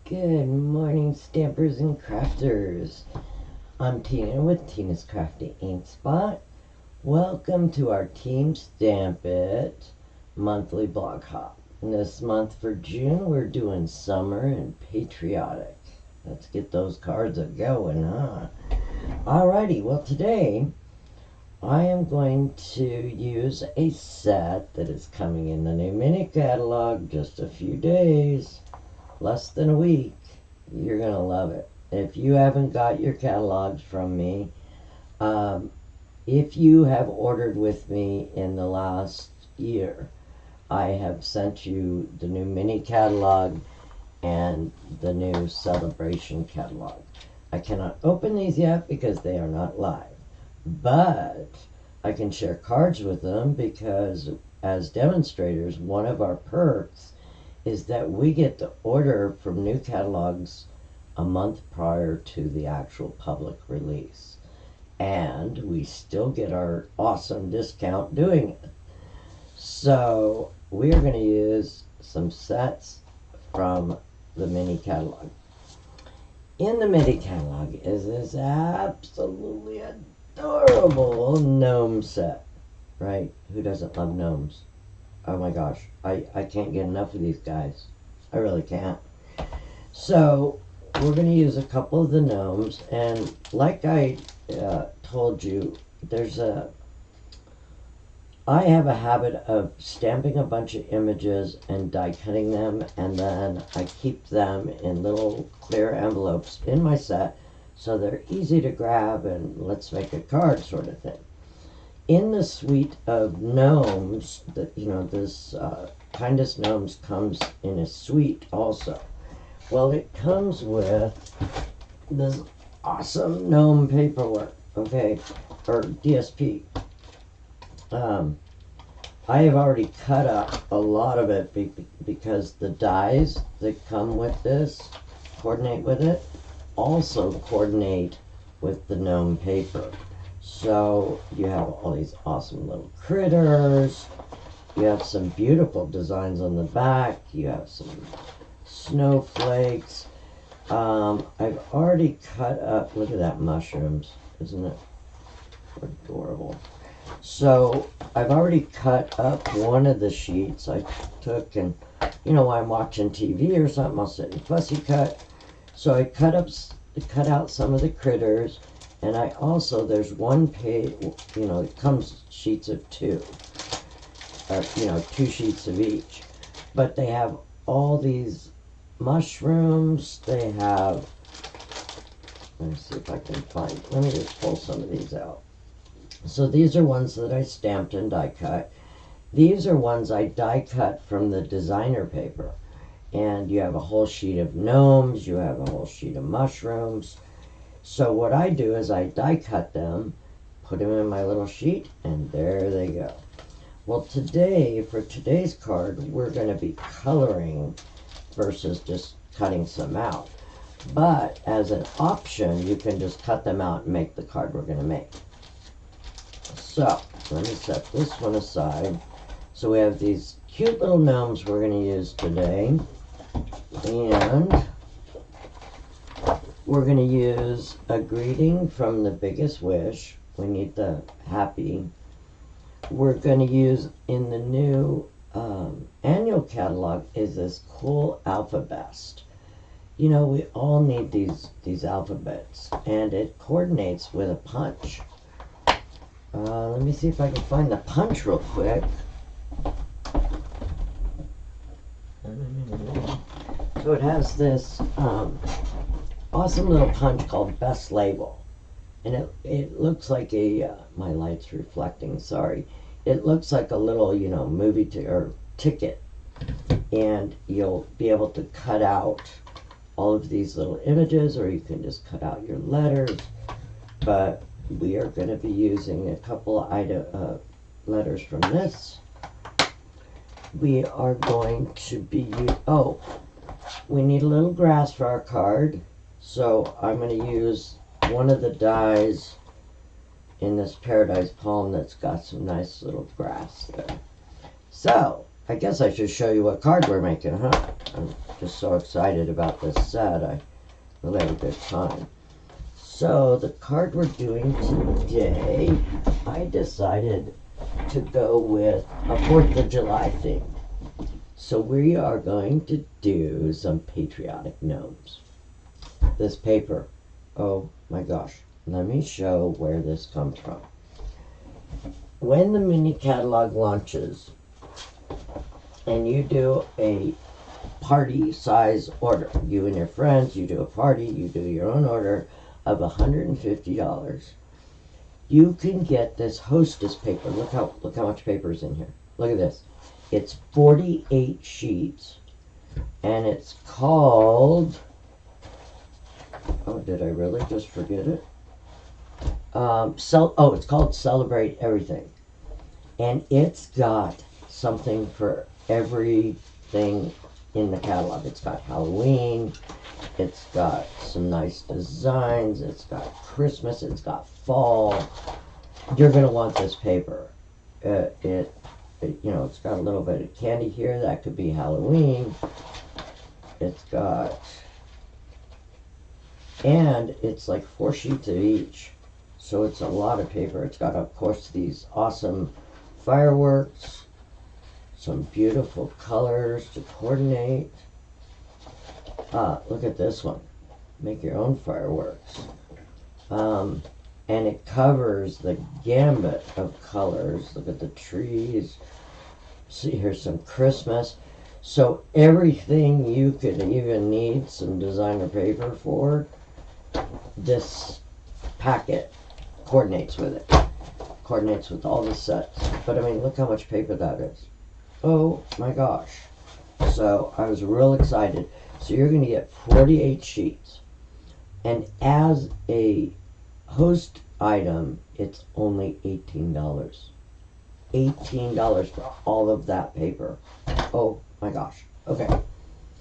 Good morning, stampers and crafters. I'm Tina with Tina's Crafty Ink Spot. Welcome to our Team Stamp It monthly blog hop. And this month for June, we're doing summer and patriotic. Let's get those cards a-going, huh? Alrighty, well today I am going to use a set that is coming in the new mini catalog just a few days. Less than a week. You're gonna love it. If you haven't got your catalogs from me, if you have ordered with me in the last year, I have sent you the new mini catalog and the new celebration catalog. I cannot open these yet because they are not live, but I can share cards with them because as demonstrators, one of our perks is that we get to order from new catalogs a month prior to the actual public release. And we still get our awesome discount doing it. So we are going to use some sets from the mini catalog. In the mini catalog is this absolutely adorable gnome set, right? Who doesn't love gnomes? Oh my gosh, I can't get enough of these guys. I really can't. So we're going to use a couple of the gnomes, and like I told you, I have a habit of stamping a bunch of images and die cutting them, and then I keep them in little clear envelopes in my set so they're easy to grab and let's make a card sort of thing. In the suite of gnomes, this Kindest Gnomes comes in a suite also. Well, it comes with this awesome gnome paperwork, okay, or DSP. I have already cut up a lot of it because the dies that come with this coordinate with it, also coordinate with the gnome paper. So you have all these awesome little critters. You have some beautiful designs on the back. You have some snowflakes. I've already cut up, look at that mushrooms. Isn't it adorable? So I've already cut up one of the sheets I took, and while I'm watching TV or something, I'll sit and fussy cut. So I cut out some of the critters. And I also, there's one page, it comes sheets of two, 2 sheets of each. But they have all these mushrooms, they have, let me see if I can find, let me just pull some of these out. So these are ones that I stamped and die cut. These are ones I die cut from the designer paper. And you have a whole sheet of gnomes, you have a whole sheet of mushrooms. So what I do is I die cut them, put them in my little sheet, and there they go. Well, today, for today's card, we're going to be coloring versus just cutting some out. But as an option, you can just cut them out and make the card we're going to make. So let me set this one aside. So we have these cute little gnomes we're going to use today. And we're going to use a greeting from the Biggest Wish. We need the happy. We're going to use in the new annual catalog is this cool alphabet. We all need these alphabets, and it coordinates with a punch. Let me see if I can find the punch real quick. So it has this awesome little punch called Best Label, and it looks like a my light's reflecting, sorry, it looks like a little movie or ticket, and you'll be able to cut out all of these little images, or you can just cut out your letters. But we are going to be using a couple of letters from this. We are going to be we need a little grass for our card. So I'm going to use one of the dies in this Paradise Palm that's got some nice little grass there. So I guess I should show you what card we're making, huh? I'm just so excited about this set. I really have a good time. So the card we're doing today, I decided to go with a 4th of July theme. So we are going to do some Patriotic Gnomes. This paper, oh my gosh, let me show where this comes from. When the mini catalog launches and you do a party size order, you and your friends, you do a party, you do your own order of $150, you can get this hostess paper. Look how much paper is in here. Look at this. It's 48 sheets, and it's called, oh, did I really just forget it? It's called Celebrate Everything. And it's got something for everything in the catalog. It's got Halloween, it's got some nice designs, it's got Christmas, it's got fall. You're going to want this paper. It's got a little bit of candy here. That could be Halloween. And it's like 4 sheets of each. So it's a lot of paper. It's got, of course, these awesome fireworks, some beautiful colors to coordinate. Look at this one. Make your own fireworks. And it covers the gambit of colors. Look at the trees. See, here's some Christmas. So everything you could even need some designer paper for, this packet coordinates with it. Coordinates with all the sets. But I mean, look how much paper that is. Oh my gosh. So I was real excited. So you're going to get 48 sheets. And as a host item, it's only $18. $18 for all of that paper. Oh my gosh. Okay.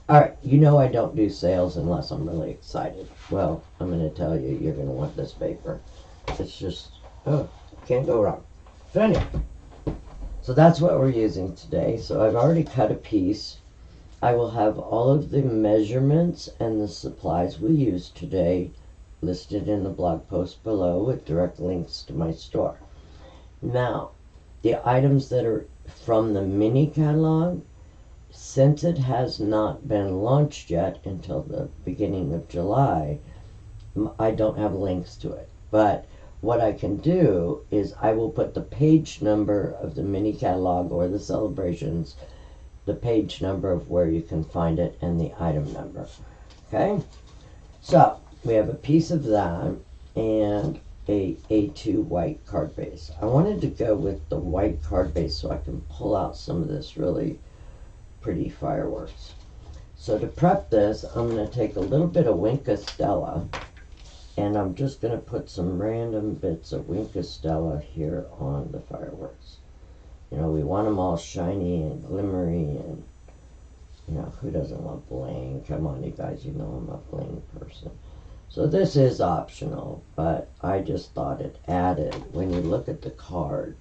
Alright, you know I don't do sales unless I'm really excited. Well, I'm going to tell you, you're going to want this paper. It's just, can't go wrong. So anyway, so that's what we're using today. So I've already cut a piece. I will have all of the measurements and the supplies we use today listed in the blog post below with direct links to my store. Now, the items that are from the mini catalog, since it has not been launched yet until the beginning of July, I don't have links to it. But what I can do is I will put the page number of the mini catalog or the celebrations, the page number of where you can find it, and the item number. Okay? So, we have a piece of that and a A2 white card base. I wanted to go with the white card base so I can pull out some of this really pretty fireworks. So to prep this, I'm going to take a little bit of Wink Stella, and I'm just going to put some random bits of Wink Stella here on the fireworks. You know, we want them all shiny and glimmery, and, you know, who doesn't want bling? Come on, you guys, you know I'm a bling person. So this is optional, but I just thought it added. When you look at the card,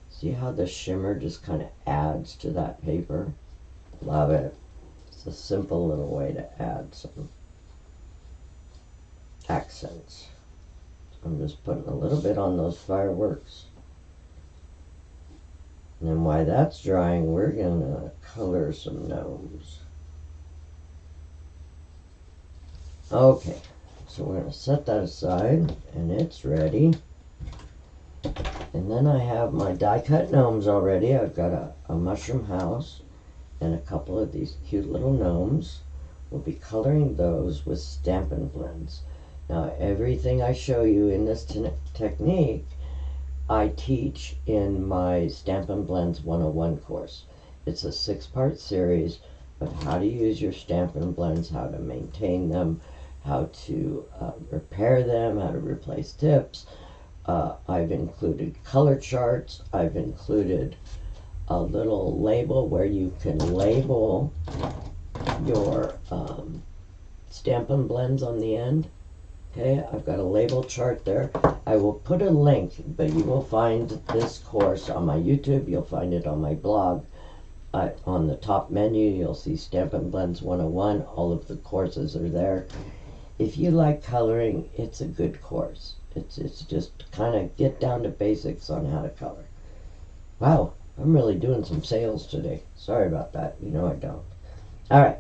see how the shimmer just kind of adds to that paper? Love it. It's a simple little way to add some accents. I'm just putting a little bit on those fireworks. And then while that's drying, we're going to color some gnomes. Okay. So we're going to set that aside, and it's ready. And then I have my die-cut gnomes already. I've got a mushroom house and a couple of these cute little gnomes. We'll be coloring those with Stampin Blends. Now, everything I show you in this technique, I teach in my Stampin Blends 101 course. It's a 6-part series of how to use your Stampin Blends, how to maintain them, how to repair them, how to replace tips. I've included color charts. I've included a little label where you can label your Stampin' Blends on the end. Okay, I've got a label chart there. I will put a link, but you will find this course on my YouTube. You'll find it on my blog. on the top menu, you'll see Stampin' Blends 101. All of the courses are there. If you like coloring, it's a good course. It's just kind of get down to basics on how to color. Wow, I'm really doing some sales today. Sorry about that. You know I don't. All right.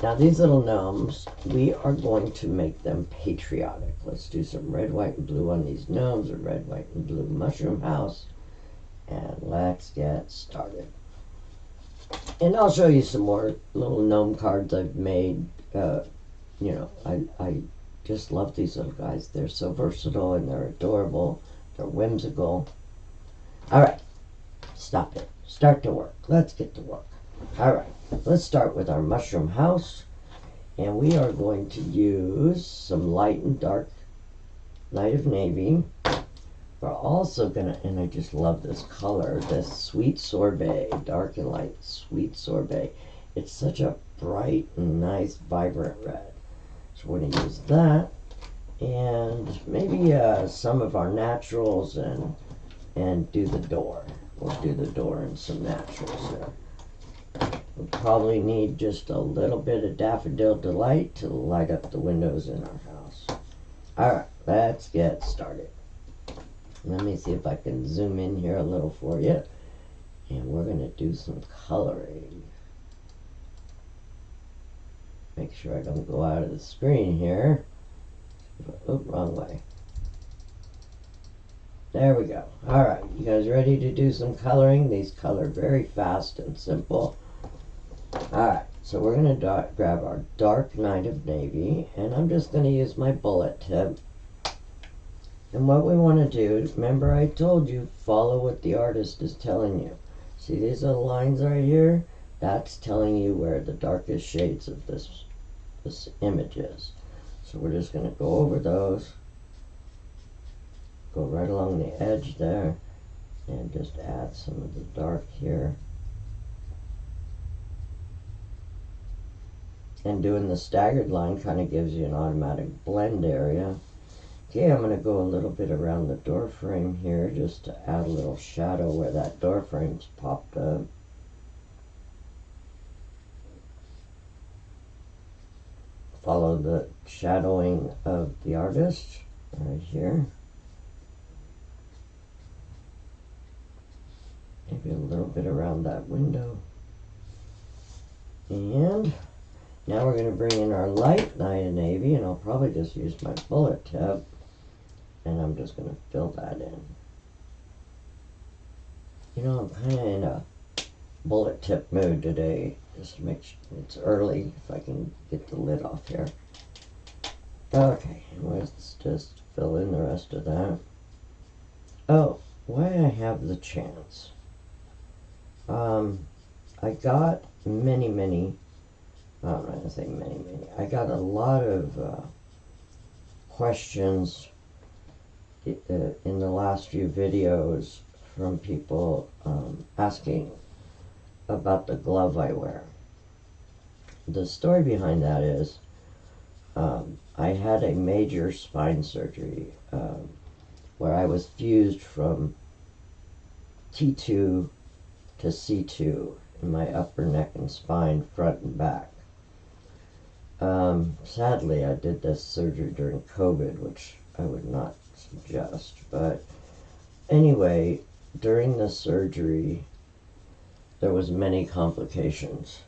Now these little gnomes, we are going to make them patriotic. Let's do some red, white, and blue on these gnomes, a red, white, and blue mushroom house. And let's get started. And I'll show you some more little gnome cards I've made. You know, I just love these little guys. They're so versatile and they're adorable. They're whimsical. All right, stop it. Start to work. Let's get to work. All right, let's start with our mushroom house. And we are going to use some light and dark light of navy. We're also gonna, and I just love this color, this sweet sorbet, dark and light sweet sorbet. It's such a bright and nice vibrant red. So we're gonna use that, and maybe some of our naturals and do the door. We'll do the door and some naturals there. We'll probably need just a little bit of Daffodil Delight to light up the windows in our house. All right, let's get started. Let me see if I can zoom in here a little for you. And we're going to do some coloring. Make sure I don't go out of the screen here. Oh, wrong way. There we go. All right, you guys ready to do some coloring? These color very fast and simple. All right, so we're going to grab our dark night of navy, and I'm just going to use my bullet tip. And what we want to do, remember I told you, follow what the artist is telling you. See these little lines right here? That's telling you where the darkest shades of this image is. So we're just going to go over those, go right along the edge there, and just add some of the dark here. And doing the staggered line kind of gives you an automatic blend area. Okay, I'm going to go a little bit around the door frame here just to add a little shadow where that door frame's popped up. Follow the shadowing of the artist right here. Maybe a little bit around that window. And now we're going to bring in our light night of navy, and I'll probably just use my bullet tip. And I'm just going to fill that in. You know, I'm kind of in a bullet tip mood today. Just to make sure it's early, if I can get the lid off here. Okay, let's just fill in the rest of that. Oh, why I have the chance. I got many, I'm not going to say many. I got a lot of questions in the last few videos from people asking about the glove I wear. The story behind that is I had a major spine surgery where I was fused from T2 to C2 in my upper neck and spine, front and back. Sadly, I did this surgery during COVID, which I would not suggest, but anyway, during the surgery there was many complications,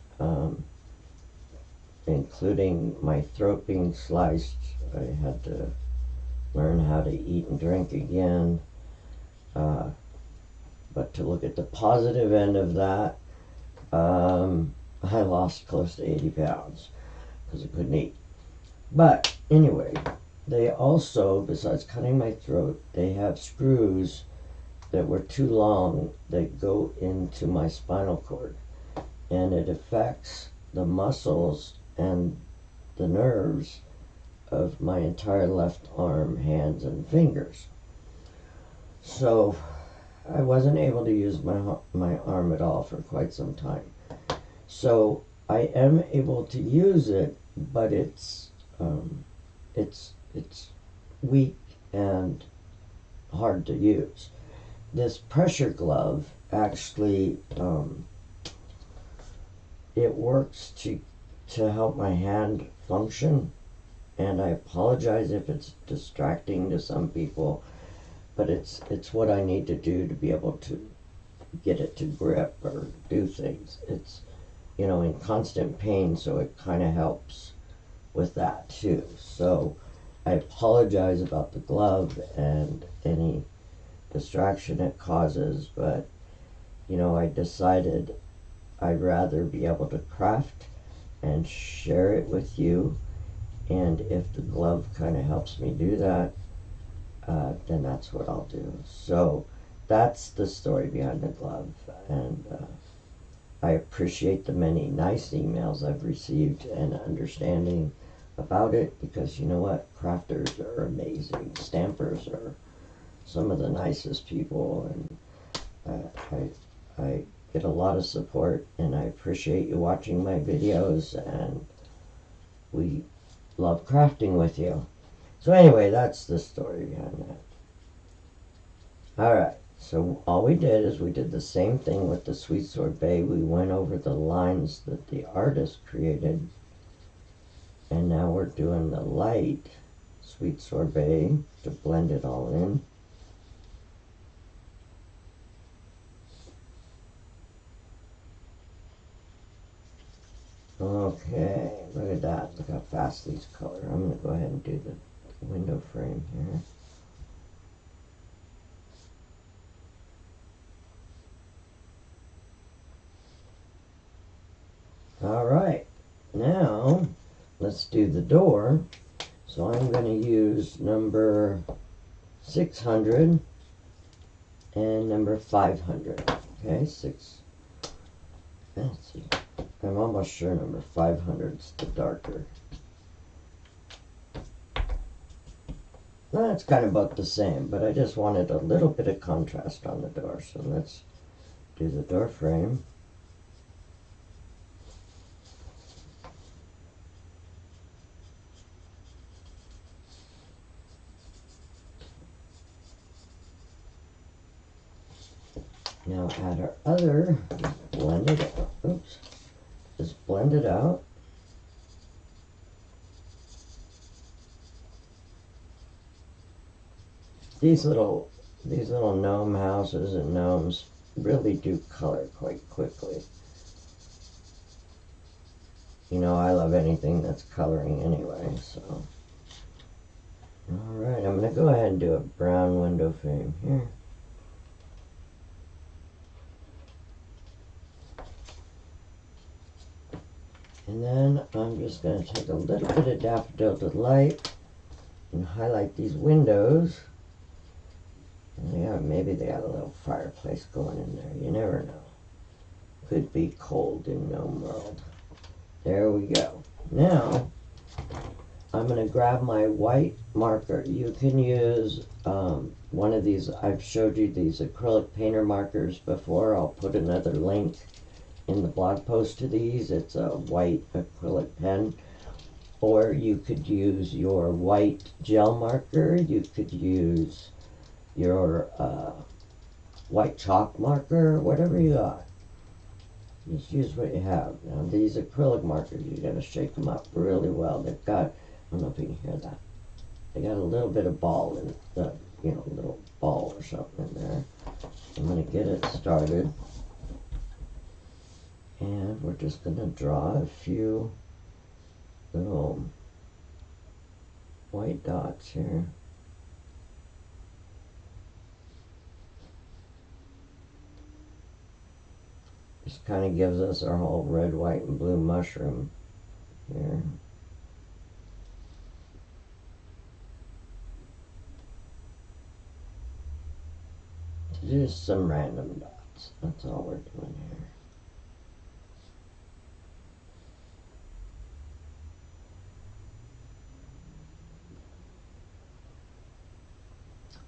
including my throat being sliced. I had to learn how to eat and drink again, but to look at the positive end of that, I lost close to 80 pounds because I couldn't eat. But anyway, they also, besides cutting my throat, they have screws that were too long that go into my spinal cord, and it affects the muscles and the nerves of my entire left arm, hands, and fingers. So I wasn't able to use my arm at all for quite some time. So I am able to use it, but it's weak and hard to use. This pressure glove actually it works to help my hand function, and I apologize if it's distracting to some people, but it's what I need to do to be able to get it to grip or do things. It's, you know, in constant pain, so it kind of helps with that too. So I apologize about the glove and any distraction it causes, but you know, I decided I'd rather be able to craft and share it with you, and if the glove kind of helps me do that, then that's what I'll do. So that's the story behind the glove, and I appreciate the many nice emails I've received and understanding about it, because you know what, crafters are amazing, stampers are some of the nicest people, and I get a lot of support, and I appreciate you watching my videos, and we love crafting with you. So anyway, that's the story behind that. Alright, so all we did is we did the same thing with the sweet sorbet. We went over the lines that the artist created, and now we're doing the light sweet sorbet to blend it all in. Okay, look at that. Look how fast these color. I'm going to go ahead and do the window frame here. Alright, now let's do the door. So I'm going to use number 600 and number 500. Okay, let's see. I'm almost sure number 500 is the darker. Well, it's kind of about the same, but I just wanted a little bit of contrast on the door. So let's do the door frame. Now add our other, blend it out. Oops. Just blend it out. These little gnome houses and gnomes really do color quite quickly. You know, I love anything that's coloring anyway, so. Alright, I'm going to go ahead and do a brown window frame here. And then I'm just going to take a little bit of Daffodil Delight and highlight these windows. And maybe they got a little fireplace going in there. You never know. Could be cold in Gnome World. There we go. Now, I'm going to grab my white marker. You can use one of these. I've showed you these acrylic painter markers before. I'll put another link in the blog post to these. It's a white acrylic pen. Or you could use your white gel marker. You could use your white chalk marker, whatever you got. Just use what you have. Now these acrylic markers, you gotta shake them up really well. They've got, I don't know if you can hear that. They got a little bit of ball in the, you know, little ball or something in there. I'm gonna get it started. And we're just gonna draw a few little white dots here. This kind of gives us our whole red, white, and blue mushroom here. Just some random dots. That's all we're doing here.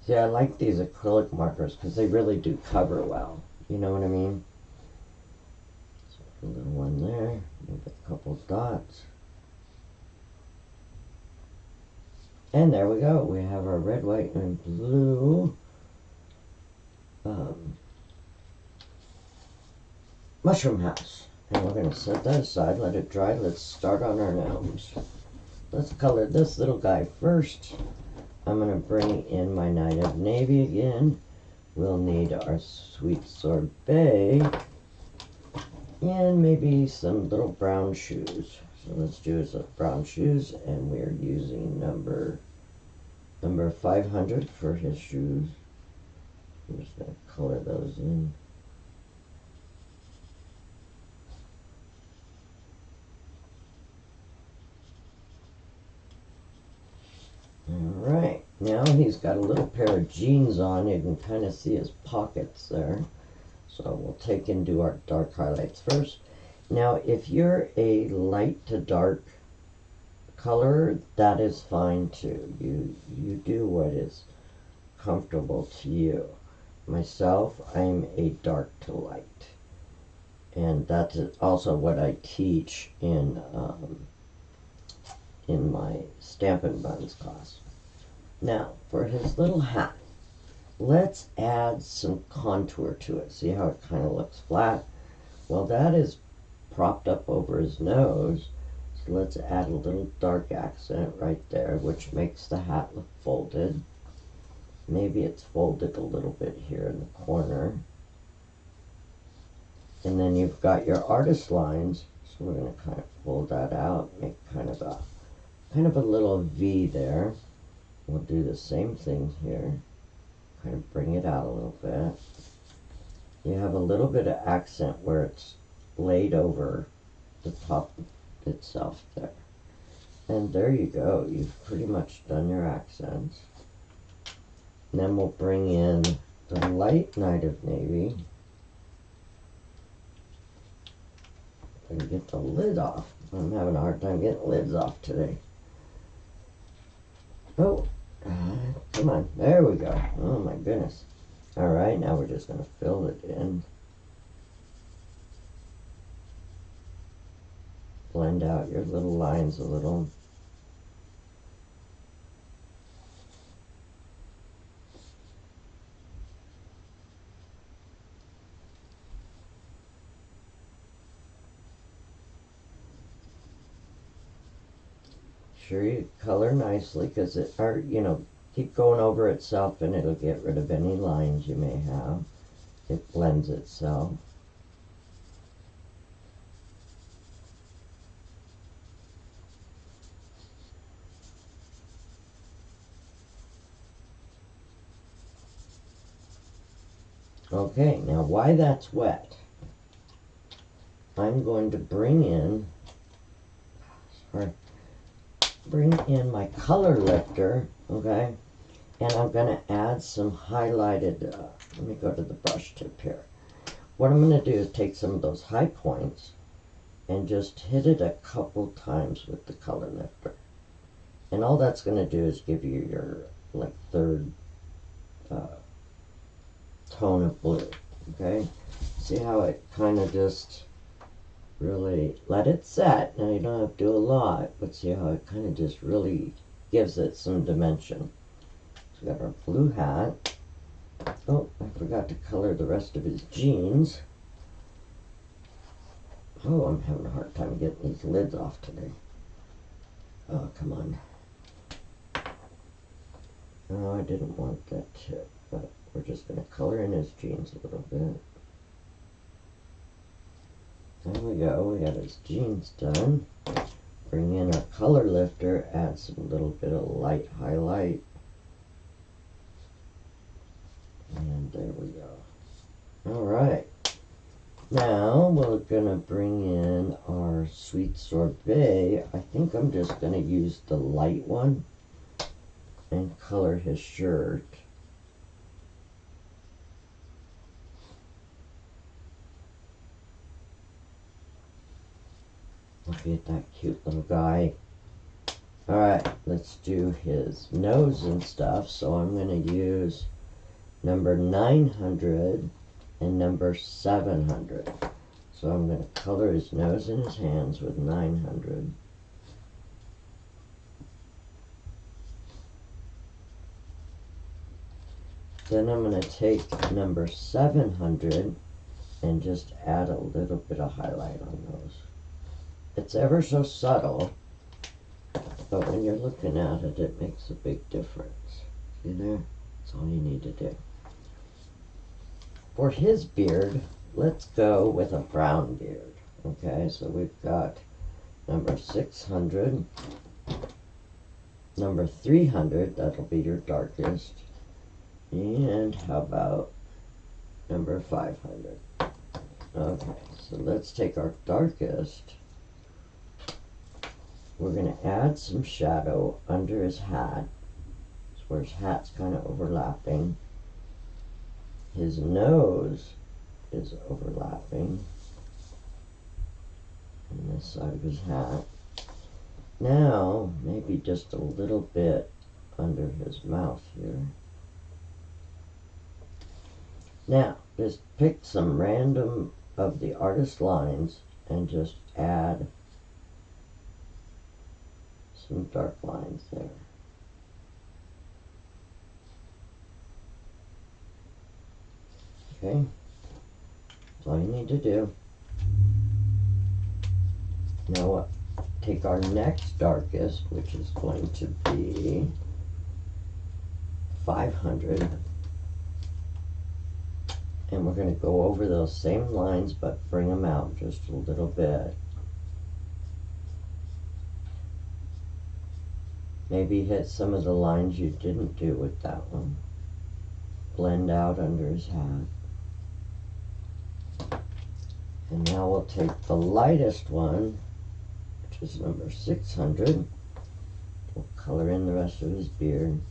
See, I like these acrylic markers because they really do cover well. You know what I mean? A little one there, maybe a couple dots. And there we go. We have our red, white, and blue mushroom house. And we're going to set that aside, let it dry. Let's start on our gnomes. Let's color this little guy first. I'm going to bring in my Night of Navy again. We'll need our Sweet Sorbet and maybe some little brown shoes. So let's do some brown shoes, and we're using number 500 for his shoes. I'm just going to color those in. Alright, now he's got a little pair of jeans on. You can kind of see his pockets there. So we'll take and do our dark highlights first. Now, if you're a light to dark color, that is fine too. You do what is comfortable to you. Myself, I'm a dark to light. And that's also what I teach in my Stampin' Blends class. Now, for his little hat, let's add some contour to it. See how it kind of looks flat? Well, that is propped up over his nose. So let's add a little dark accent right there, which makes the hat look folded. Maybe it's folded a little bit here in the corner. And then you've got your artist lines. So we're going to kind of fold that out, make kind of a little V there. We'll do the same thing here. Kind of bring it out a little bit. You have a little bit of accent where it's laid over the top itself there. And there you go. You've pretty much done your accents. And then we'll bring in the light Night of Navy. And get the lid off. I'm having a hard time getting lids off today. Oh, come on. There we go. Oh my goodness. Alright, now we're just going to fill it in. Blend out your little lines a little. Sure you color nicely, because it, or keep going over itself and it'll get rid of any lines you may have. It blends itself. Okay, now why that's wet, I'm going to bring in my color lifter, okay, and I'm going to add some highlighted, let me go to the brush tip here. What I'm going to do is take some of those high points and just hit it a couple times with the color lifter. And all that's going to do is give you your third tone of blue, okay? See how it kind of just really let it set. Now you don't have to do a lot, but see how it kind of just really gives it some dimension. So we got our blue hat. Oh, I forgot to color the rest of his jeans. Oh, I'm having a hard time getting these lids off today. Oh, come on. No, I didn't want that tip, but we're just going to color in his jeans a little bit. There we go, we got his jeans done. Bring in our color lifter, add some little bit of light highlight. And there we go. Alright. Now we're gonna bring in our Sweet Sorbet. I think I'm just gonna use the light one and color his shirt. Look at that cute little guy. Alright, let's do his nose and stuff. So I'm going to use number 900 and number 700. So I'm going to color his nose and his hands with 900. Then I'm going to take number 700 and just add a little bit of highlight on those. It's ever so subtle, but when you're looking at it, it makes a big difference. See there? That's all you need to do. For his beard, let's go with a brown beard. Okay, so we've got number 600, number 300, that'll be your darkest, and how about number 500? Okay, so let's take our darkest. We're going to add some shadow under his hat. That's where his hat's kind of overlapping. His nose is overlapping on this side of his hat. Now, maybe just a little bit under his mouth here. Now, just pick some random of the artist lines and just add some dark lines there. Okay, that's all you need to do. Now what? Take our next darkest, which is going to be 500, and we're going to go over those same lines but bring them out just a little bit. Maybe hit some of the lines you didn't do with that one. Blend out under his hat. And now we'll take the lightest one, which is number 600. We'll color in the rest of his beard.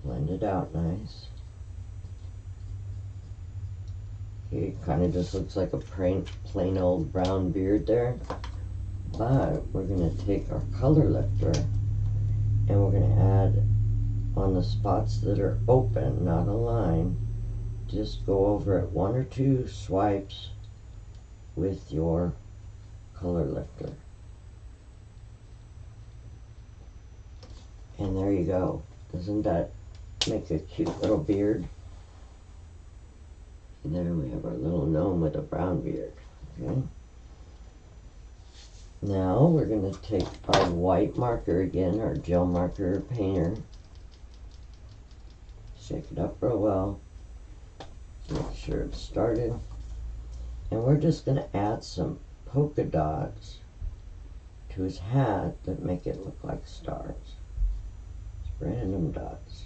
Blend it out nice. Okay, kind of just looks like a plain old brown beard there. But we're going to take our color lifter and we're going to add on the spots that are open, not a line. Just go over it 1 or 2 swipes with your color lifter. And there you go. Doesn't that make a cute little beard? And there we have our little gnome with a brown beard. Okay. Now we're going to take our white marker again, our gel marker painter. Shake it up real well. Make sure it's started. And we're just going to add some polka dots to his hat that make it look like stars. Just random dots.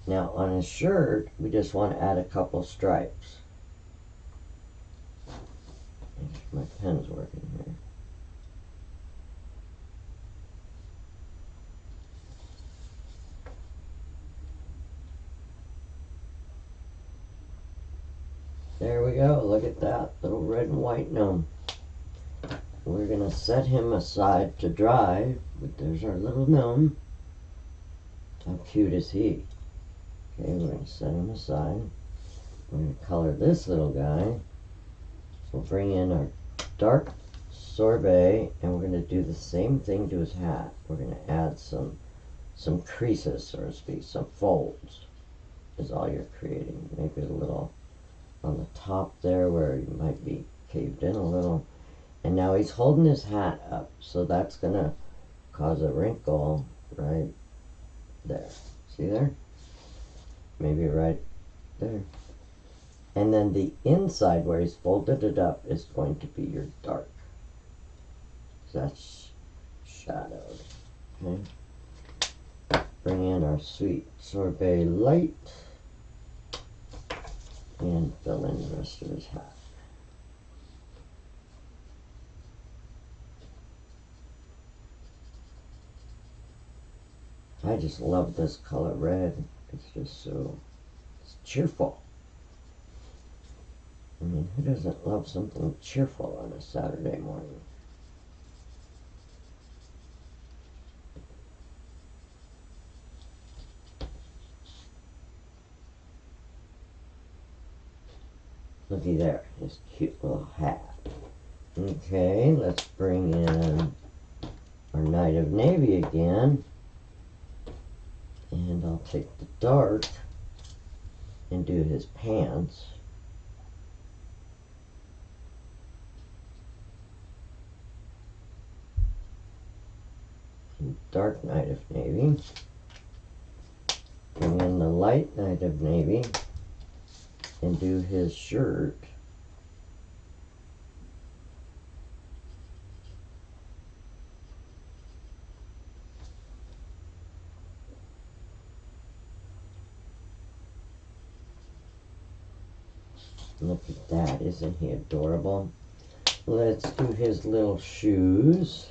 Now on his shirt, we just want to add a couple stripes. Make sure my pen's working here. There we go, look at that little red and white gnome. We're going to set him aside to dry, but there's our little gnome. How cute is he? Okay, we're going to set him aside. We're going to color this little guy. We'll bring in our dark sorbet, and we're going to do the same thing to his hat. We're going to add some creases, so to speak, some folds is all you're creating. Maybe a little on the top there where he might be caved in a little. And now he's holding his hat up, so that's going to cause a wrinkle right there. See there? Maybe right there. And then the inside where he's folded it up is going to be your dark. So that's shadowed. Okay. Bring in our sweet sorbet light and fill in the rest of his hat. I just love this color red. It's just so cheerful. I mean, who doesn't love something cheerful on a Saturday morning? Looky there, his cute little hat. Okay, let's bring in our Knight of Navy again. And I'll take the dark and do his pants. And dark Knight of Navy. Bring in the light Knight of Navy and do his shirt. Look at that, isn't he adorable? Let's do his little shoes.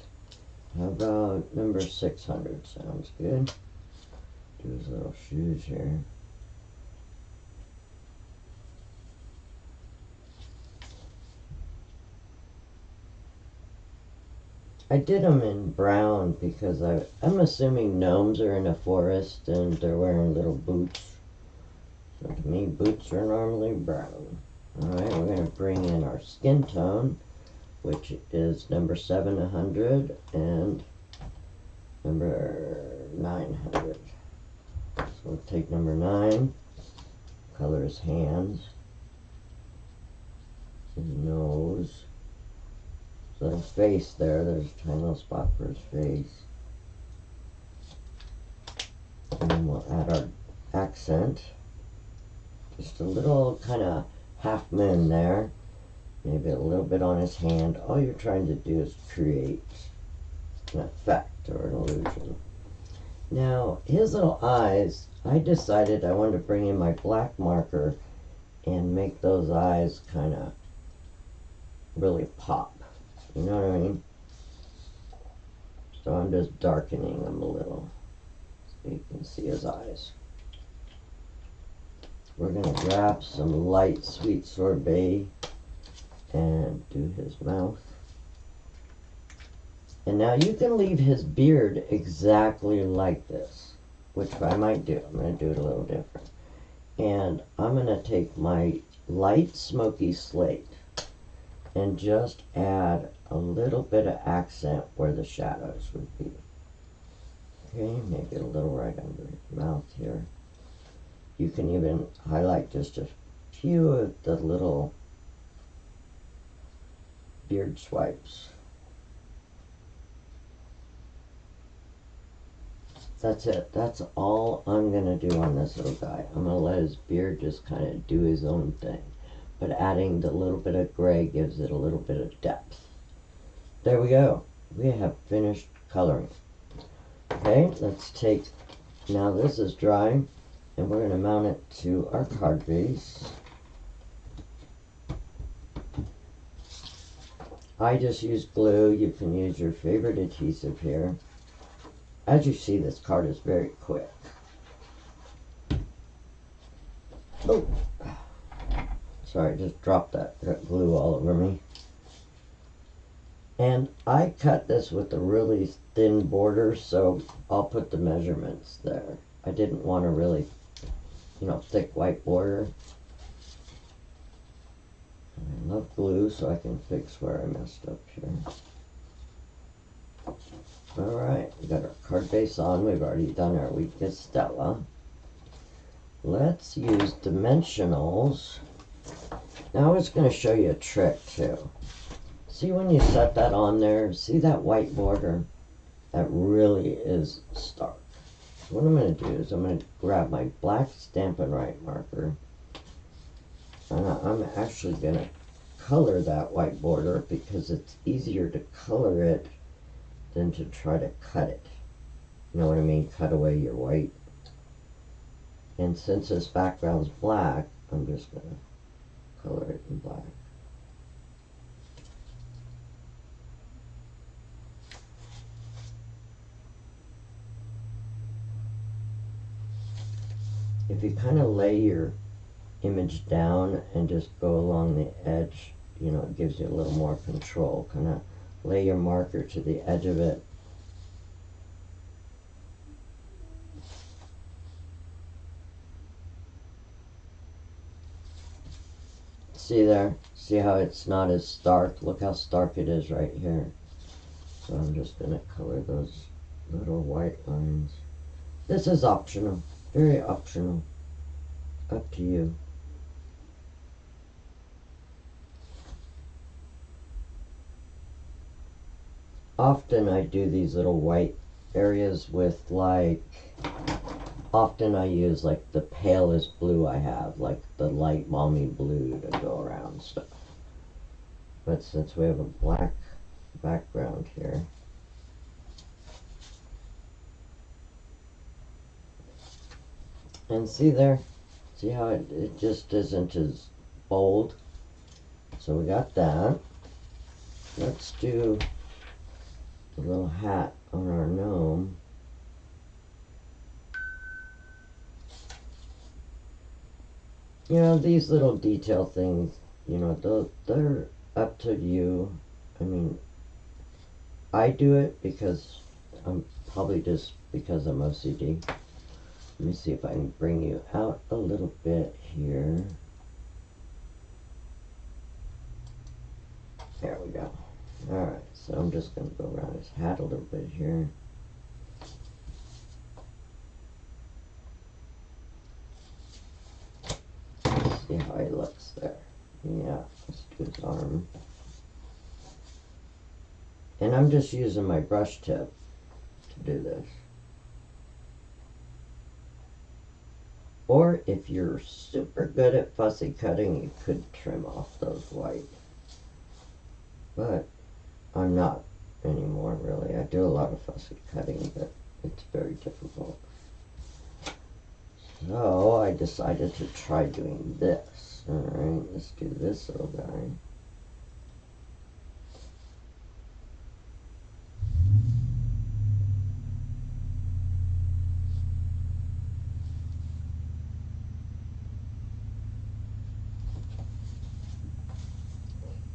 How about number 600? Sounds good. Do his little shoes here. I did them in brown because I'm assuming gnomes are in a forest and they're wearing little boots. So to me, boots are normally brown. Alright, we're going to bring in our skin tone, which is number 700 and number 900. So we'll take number 9, color his hands, his nose, his little face there. There's a tiny little spot for his face. And then we'll add our accent. Just a little kind of half moon there, maybe a little bit on his hand. All you're trying to do is create an effect or an illusion. Now, his little eyes, I decided I wanted to bring in my black marker and make those eyes kind of really pop. You know what I mean? So I'm just darkening them a little so you can see his eyes. We're going to grab some light sweet sorbet and do his mouth. And now you can leave his beard exactly like this, which I might do. I'm going to do it a little different. And I'm going to take my light smoky slate and just add a little bit of accent where the shadows would be. Okay, make it a little right under his mouth here. You can even highlight just a few of the little beard swipes. That's it. That's all I'm going to do on this little guy. I'm going to let his beard just kind of do his own thing. But adding the little bit of gray gives it a little bit of depth. There we go. We have finished coloring. Okay, let's take, now this is drying. And we're going to mount it to our card base. I just use glue. You can use your favorite adhesive here. As you see, this card is very quick. Oh, sorry, just dropped that glue all over me. And I cut this with a really thin border, so I'll put the measurements there. I didn't want a really, thick white border. I love glue, so I can fix where I messed up here. Alright, we got our card base on. We've already done our weakest Stella. Let's use dimensionals. Now I was going to show you a trick too. See when you set that on there, see that white border? That really is stark. So what I'm going to do is I'm going to grab my black Stampin' Right marker. And I'm actually going to color that white border because it's easier to color it than to try to cut it. You know what I mean? Cut away your white. And since this background's black, I'm just going to color it in black. If you kind of lay your image down and just go along the edge, it gives you a little more control. Kind of lay your marker to the edge of it. See there? See how it's not as stark? Look how stark it is right here. So I'm just going to color those little white lines. This is optional. Very optional. Up to you. Often I do these little white areas with often I use like the palest blue I have, like the light balmy blue to go around stuff. But since we have a black background here, and see there, see how it just isn't as bold. So we got that. Let's do the little hat on our gnome. You know, these little detail things, you know, they're up to you. I mean, I do it because I'm probably just because I'm OCD. Let me see if I can bring you out a little bit here. There we go. Alright, so I'm just going to go around his hat a little bit here. See how he looks there. Yeah, let's do his arm. And I'm just using my brush tip to do this. Or if you're super good at fussy cutting, you could trim off those white. But I'm not anymore, really. I do a lot of fussy cutting, but it's very difficult. So I decided to try doing this. Alright, let's do this little guy.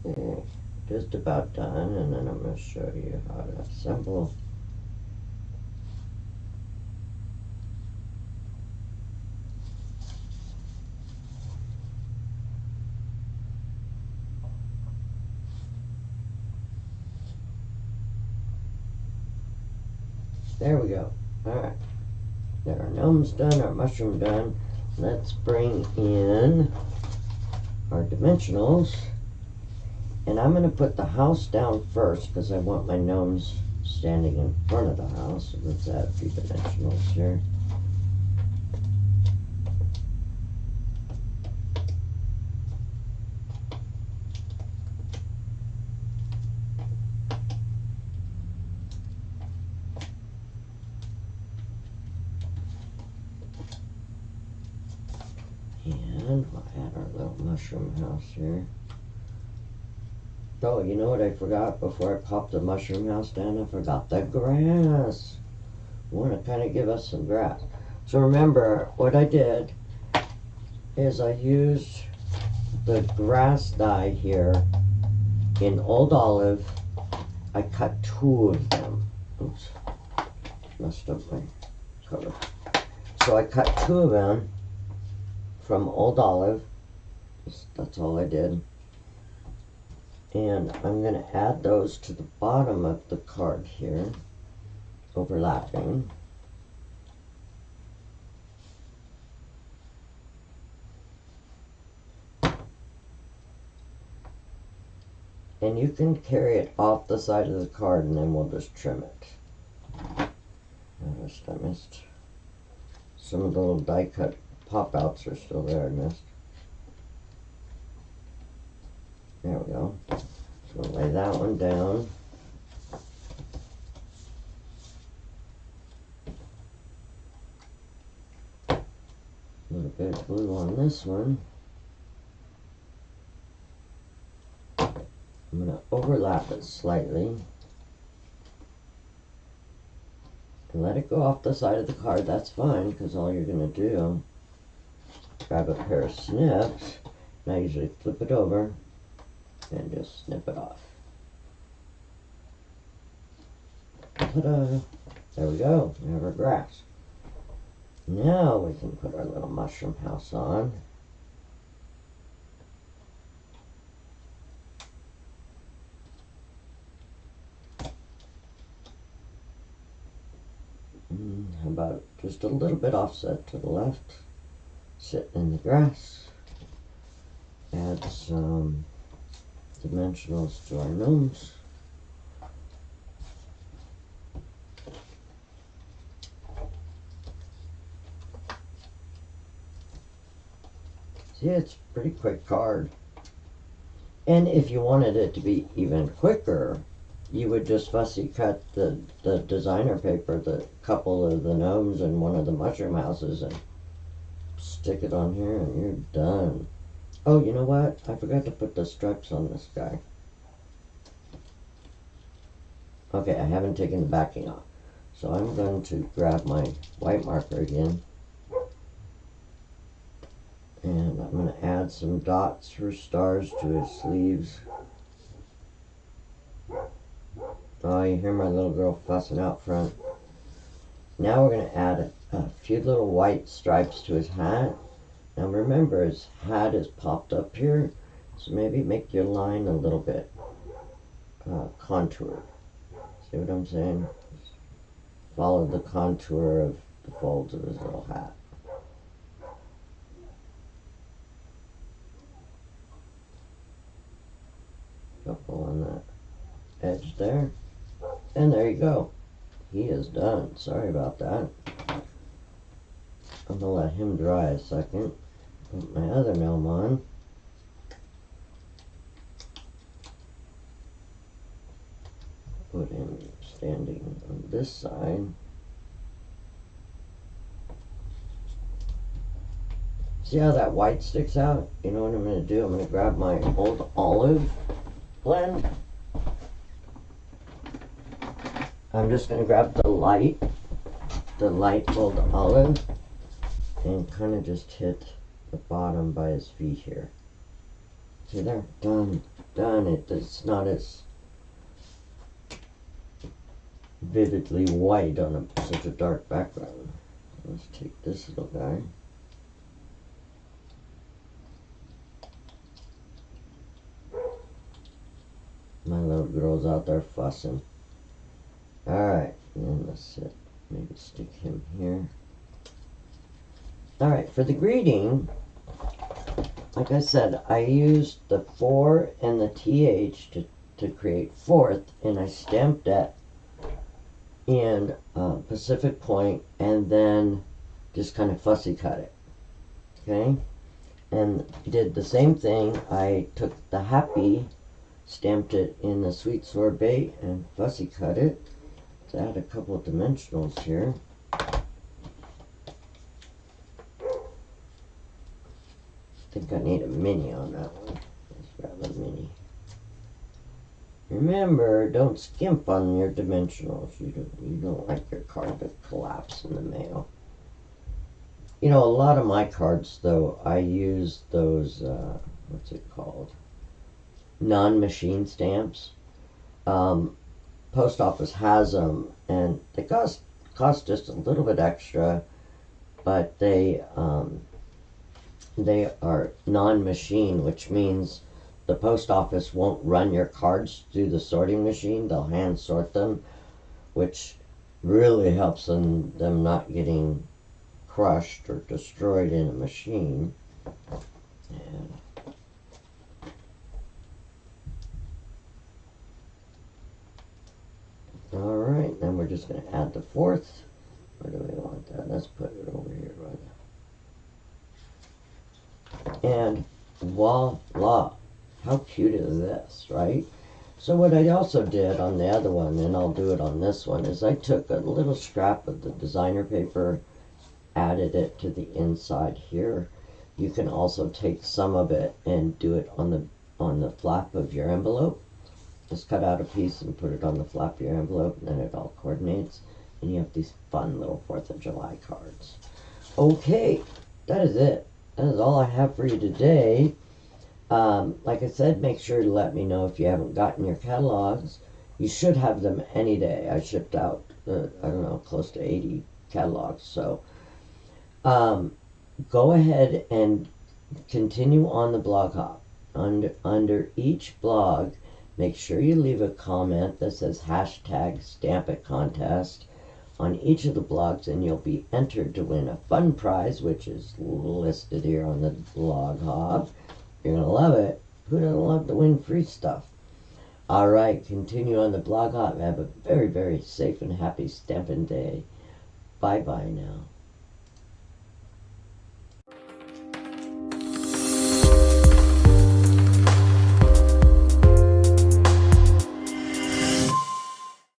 Okay, just about done, and then I'm going to show you how to assemble. There we go. Alright. Got our gnomes done, our mushroom done. Let's bring in our dimensionals. And I'm going to put the house down first because I want my gnomes standing in front of the house. So let's add a few dimensionals here. And we'll add our little mushroom house here. Oh, you know what I forgot before I popped the mushroom house down? I forgot the grass. I want to kind of give us some grass. So remember, what I did is I used the grass dye here in Old Olive. I cut 2 of them. Oops, messed up my cover. So I cut 2 of them from Old Olive. That's all I did. And I'm going to add those to the bottom of the card here, overlapping. And you can carry it off the side of the card and then we'll just trim it. I missed. Some of the little die cut pop-outs are still there, I missed. There we go. So we'll lay that one down. A little bit of glue on this one. I'm going to overlap it slightly. And let it go off the side of the card. That's fine, because all you're going to do, grab a pair of snips, and I usually flip it over and just snip it off. Ta-da! There we go. We have our grass. Now we can put our little mushroom house on. How about just a little bit offset to the left, sitting in the grass. Add some dimensionals to our gnomes. See, it's a pretty quick card. And if you wanted it to be even quicker, you would just fussy cut the designer paper, the couple of the gnomes and one of the mushroom houses, and stick it on here and you're done. Oh, you know what? I forgot to put the stripes on this guy. Okay, I haven't taken the backing off. So I'm going to grab my white marker again. And I'm going to add some dots for stars to his sleeves. Oh, you hear my little girl fussing out front. Now we're going to add a few little white stripes to his hat. Now remember, his hat is popped up here, so maybe make your line a little bit contoured. See what I'm saying? Follow the contour of the folds of his little hat. Couple on that edge there. And there you go. He is done. Sorry about that. I'm going to let him dry a second. Put my other gnome on. Put him standing on this side. See how that white sticks out? You know what I'm going to do? I'm going to grab my old olive blend. I'm just going to grab the light old olive, and kind of just hit the bottom by his feet here. See there? Done. It's not as vividly white on such a dark background. Let's take this little guy. My little girl's out there fussing. Alright, and let's maybe stick him here. Alright, for the greeting, like I said, I used the 4 and the TH to create fourth, and I stamped that in Pacific Point, and then just kind of fussy cut it. Okay? And did the same thing. I took the happy, stamped it in the sweet sorbet, and fussy cut it. Let's add a couple of dimensionals here. I think I need a mini on that one. Let's grab a mini. Remember, don't skimp on your dimensionals. You don't like your card to collapse in the mail. You know, a lot of my cards, though, I use those, what's it called? Non-machine stamps. Post office has them, and they cost just a little bit extra, but they are non-machine, which means the post office won't run your cards through the sorting machine. They'll hand sort them, which really helps them not getting crushed or destroyed in a machine. And alright, then we're just going to add the fourth. Where do we want that? Let's put it over here. Right. And voila! How cute is this, right? So what I also did on the other one, and I'll do it on this one, is I took a little scrap of the designer paper, added it to the inside here. You can also take some of it and do it on the flap of your envelope. Just cut out a piece and put it on the flap of your envelope, and then it all coordinates, and you have these fun little 4th of July cards. Okay, that is it. That is all I have for you today. Like I said, make sure to let me know if you haven't gotten your catalogs. You should have them any day. I shipped out, I don't know, close to 80 catalogs. So go ahead and continue on the blog hop. Under each blog, make sure you leave a comment that says hashtag Stamp It Contest, on each of the blogs, and you'll be entered to win a fun prize, which is listed here on the blog hop. You're going to love it. Who doesn't love to win free stuff? All right, continue on the blog hop. Have a very, very safe and happy Stampin' Day. Bye-bye now.